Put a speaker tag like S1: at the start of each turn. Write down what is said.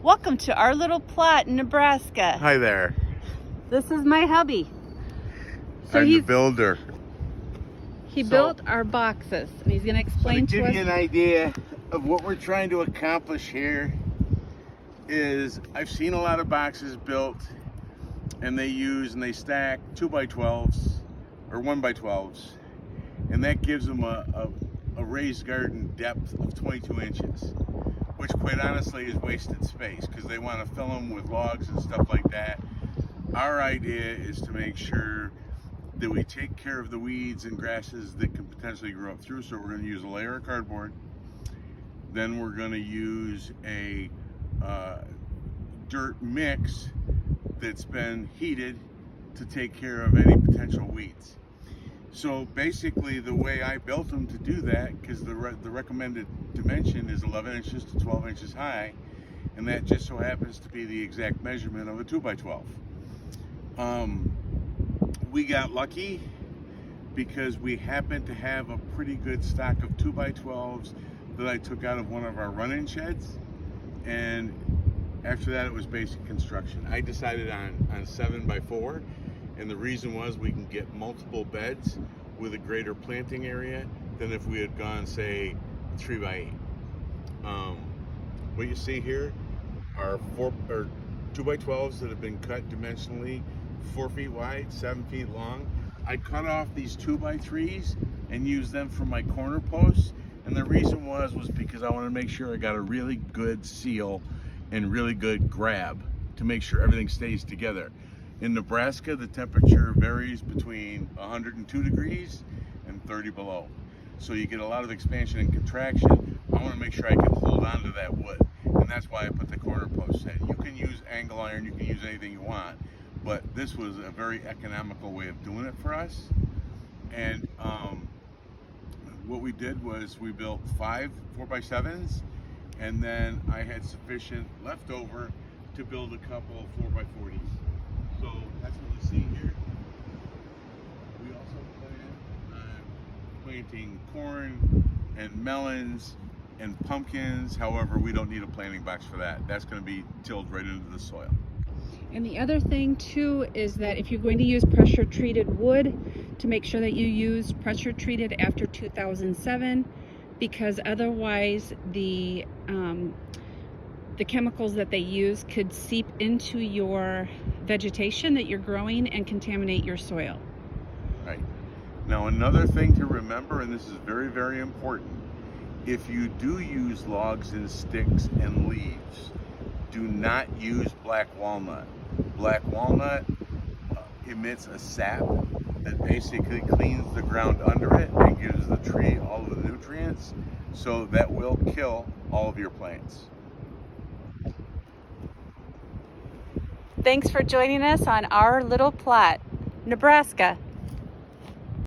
S1: Welcome to our little plot in Nebraska.
S2: Hi there.
S1: This is my hubby.
S2: I'm the builder.
S1: He built our boxes, and he's going to explain
S2: to
S1: to
S2: give you
S1: us.
S2: an idea of what we're trying to accomplish here is I've seen a lot of boxes built and they stack 2x12s or 1x12s, and that gives them a raised garden depth of 22 inches, which quite honestly is wasted space because they want to fill them with logs and stuff like that. Our idea is to make sure that we take care of the weeds and grasses that can potentially grow up through. So we're going to use a layer of cardboard. Then we're going to use a dirt mix that's been heated to take care of any potential weeds. So basically the way I built them to do that, because the recommended dimension is 11 inches to 12 inches high, and that just so happens to be the exact measurement of a 2x12. We got lucky because we happened to have a pretty good stock of 2x12s that I took out of one of our run-in sheds, and after that it was basic construction. I decided on 7x4, and the reason was we can get multiple beds with a greater planting area than if we had gone, say, 3x8. What you see here are 2x12s that have been cut dimensionally 4 feet wide, 7 feet long. I cut off these 2x3s and used them for my corner posts, and the reason was because I wanted to make sure I got a really good seal and really good grab to make sure everything stays together. In Nebraska, the temperature varies between 102 degrees and 30 below. So you get a lot of expansion and contraction. I want to make sure I can hold on to that wood, and that's why I put the corner posts in. You can use angle iron, you can use anything you want, but this was a very economical way of doing it for us. And what we did was we built 5 4x7s, and then I had sufficient left over to build a couple of 4x40s. So that's what you see here. We also plan on planting corn and melons and pumpkins. However, we don't need a planting box for that. That's going to be tilled right into the soil.
S1: And the other thing too is that if you're going to use pressure treated wood, to make sure that you use pressure treated after 2007, because otherwise the chemicals that they use could seep into your vegetation that you're growing and contaminate your soil.
S2: Right. Now another thing to remember, and this is very, very important, if you do use logs and sticks and leaves, do not use black walnut. Black walnut emits a sap that basically cleans the ground under it and gives the tree all of the nutrients, so that will kill all of your plants.
S1: Thanks for joining us on our little plot, Nebraska.